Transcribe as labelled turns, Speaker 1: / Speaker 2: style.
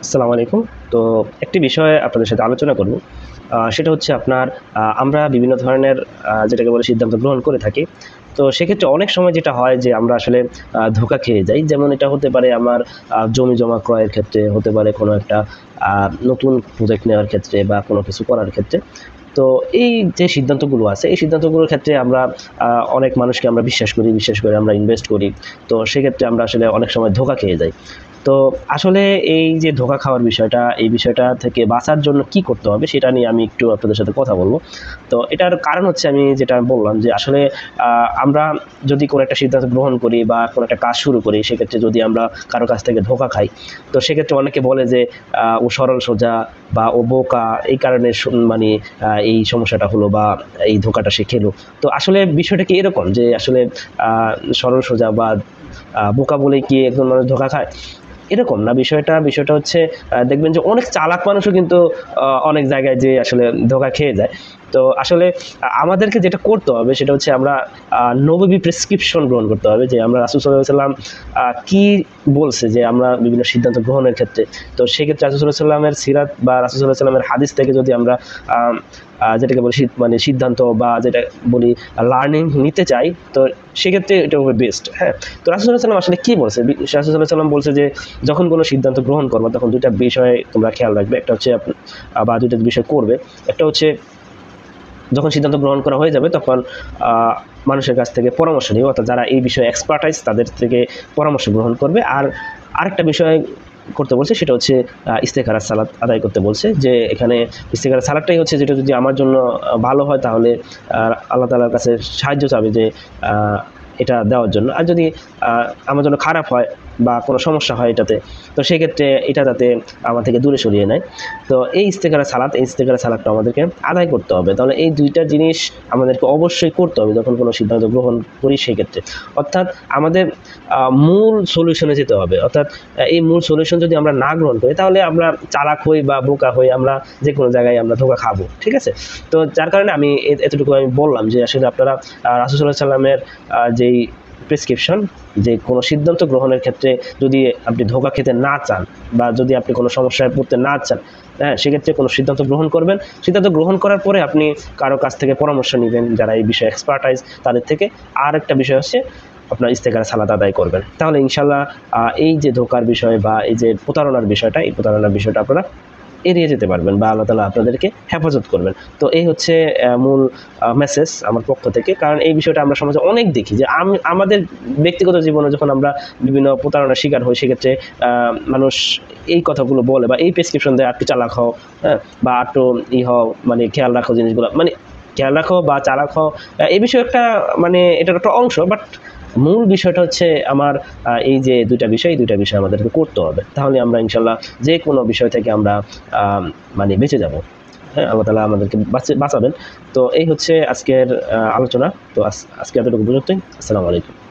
Speaker 1: আসসালামু আলাইকুম। তো একটি বিষয়ে আপনাদের সাথে আলোচনা করব। সেটা হচ্ছে আপনার আমরা বিভিন্ন ধরনের যেটাকে বলে সিদ্ধান্ত গ্রহণ করে থাকি। তো সেক্ষেত্রে অনেক সময় যেটা হয় যে আমরা আসলে ধোঁকা খেয়ে যাই। যেমন এটা হতে পারে আমার জমি-জমা ক্রয়ের ক্ষেত্রে, হতে পারে কোনো একটা নতুন প্রজেক্ট নেওয়ার ক্ষেত্রে বা কোনো কিছু করার ক্ষেত্রে। তো এই যে সিদ্ধান্তগুলো আছে, এই সিদ্ধান্তগুলোর ক্ষেত্রে আমরা অনেক মানুষকে আমরা বিশ্বাস করি, বিশেষ করে আমরা ইনভেস্ট করি। তো সেক্ষেত্রে আমরা আসলে অনেক সময় ধোঁকা খেয়ে যাই। তো আসলে এই যে ধোঁকা খাওয়ার বিষয়টা, এই বিষয়টা থেকে বাঁচার জন্য কি করতে হবে সেটা নিয়ে আমি একটু আপনাদের সাথে কথা বলব। তো এটার কারণ হচ্ছে আমি যেটা বললাম যে আসলে আমরা যদি কোনো একটা সিদ্ধান্ত গ্রহণ করি বা কোনো একটা কাজ শুরু করি, সেক্ষেত্রে যদি আমরা কারো কাছ থেকে ধোঁকা খাই, তো সেক্ষেত্রে অনেকে বলে যে ও সরল সোজা বা ও বোকা, এই কারণে মানে এই সমস্যাটা হলো বা এই ধোঁকাটা সে খেলো। তো আসলে বিষয়টা কি এরকম যে আসলে সরল সোজা বা বোকা বলেই কি একজন মানুষ ধোঁকা খায়? এরকম না বিষয়টা। বিষয়টা হচ্ছে দেখবেন যে অনেক চালাক মানুষও কিন্তু অনেক জায়গায় যেয়ে আসলে ধোঁকা খেয়ে যায়। তো আসলে আমাদেরকে যেটা করতে হবে সেটা হচ্ছে আমরা নববী প্রেসক্রিপশন গ্রহণ করতে হবে যে আমরা রাসূল সাল্লাল্লাহু আলাইহি ওয়াসাল্লাম কি বলছে যে আমরা বিভিন্ন সিদ্ধান্ত গ্রহণের ক্ষেত্রে। তো সেক্ষেত্রে রাসূল সাল্লাল্লাহু আলাইহি ওয়াসাল্লামের সিরাত বা রাসূল সাল্লাল্লাহু আলাইহি ওয়াসাল্লামের হাদিস থেকে যদি আমরা যেটাকে বলি মানে সিদ্ধান্ত বা যেটা বলি লার্নিং নিতে চাই, তো সেক্ষেত্রে এটা হবে বেস্ট। হ্যাঁ, তো রাসূল সাল্লাল্লাহু আলাইহি ওয়াসাল্লাম আসলে কি বলছে? রাসূল সাল্লাল্লাহু আলাইহি ওয়াসাল্লাম বলছে যে যখন কোনো সিদ্ধান্ত গ্রহণ করবে তখন দুইটা বিষয় তোমরা খেয়াল রাখবে। একটা হচ্ছে বা দুইটা বিষয় করবে। একটা হচ্ছে যখন সিদ্ধান্ত গ্রহণ করা হয়ে যাবে তখন মানুষের কাছ থেকে পরামর্শ নিবে, অর্থাৎ যারা এই বিষয়ে এক্সপার্টাইজ তাদের থেকে পরামর্শ গ্রহণ করবে। আর আরেকটা বিষয় করতে বলছে সেটা হচ্ছে ইস্তেখারার সালাত আদায় করতে বলছে, যে এখানে ইস্তেখারার সালাতটাই হচ্ছে যেটা যদি আমার জন্য ভালো হয় তাহলে আল্লাহ তাআলার কাছে সাহায্য চাবে যে এটা দেওয়ার জন্য। আর যদি আমার জন্য খারাপ হয় বা কোনো সমস্যা হয় এটাতে, তো সেক্ষেত্রে এটা যাতে আমার থেকে দূরে সরিয়ে নেয়। তো এই ইস্তেখারা সালাতটা আমাদেরকে আদায় করতে হবে। তাহলে এই দুইটা জিনিস আমাদেরকে অবশ্যই করতে হবে যখন কোনো সিদ্ধান্ত গ্রহণ করি সেক্ষেত্রে। অর্থাৎ আমাদের মূল সলিউশনে যেতে হবে। অর্থাৎ এই মূল সলিউশন যদি আমরা না গ্রহণ করি তাহলে আমরা চালাক হই বা বোকা হই, আমরা যে কোনো জায়গায় আমরা ধোঁকা খাবো। ঠিক আছে? তো যার কারণে আমি এতটুকু আমি বললাম যে আসলে আপনারা রাসূল সাল্লাল্লাহু আলাইহি ওয়াসাল্লামের যেই প্রেসক্রিপশন, যে কোনো সিদ্ধান্ত গ্রহণের ক্ষেত্রে যদি আপনি ধোঁকা খেতে না চান বা যদি আপনি কোনো সমস্যায় পড়তে না চান, হ্যাঁ, সেক্ষেত্রে কোনো সিদ্ধান্ত গ্রহণ করবেন। সিদ্ধান্ত গ্রহণ করার পরে আপনি কারো কাছ থেকে পরামর্শ নেবেন যারা এই বিষয়ে এক্সপার্টাইজ তাদের থেকে। আর একটা বিষয় হচ্ছে আপনার ইস্তেখারা সালাত আদায় করবেন। তাহলে ইনশাআল্লাহ এই যে ধোঁকার বিষয় বা এই যে প্রতারণার বিষয়টা, এই প্রতারণার বিষয়টা আপনারা এড়িয়ে যেতে পারবেন বা আল্লাহ তাআলা আপনাদেরকে হেফাজত করবেন। তো এই হচ্ছে মূল মেসেজ আমার পক্ষ থেকে। কারণ এই বিষয়টা আমরা সমাজে অনেক দেখি যে আমাদের ব্যক্তিগত জীবনে যখন আমরা বিভিন্ন প্রতারণার শিকার হই, সেক্ষেত্রে মানুষ এই কথাগুলো বলে বা এই প্রেসক্রিপশন দেয়, একটু চালাক হও, হ্যাঁ, বা একটু হও, মানে খেয়াল রাখো জিনিসগুলো, মানে খেয়াল রাখো বা চালাক হও। এই বিষয় একটা মানে এটার একটা অংশ, বাট মূল বিষয়টা হচ্ছে আমার এই যে এই দুইটা বিষয় আমাদেরকে করতে হবে। তাহলে আমরা ইনশাল্লাহ যে কোনো বিষয় থেকে আমরা মানে বেঁচে যাব। হ্যাঁ, আল্লাহ তাআলা আমাদেরকে বাঁচাবেন। তো এই হচ্ছে আজকের আলোচনা। তো আজকে এতটুকু পর্যন্তই। আসসালামু আলাইকুম।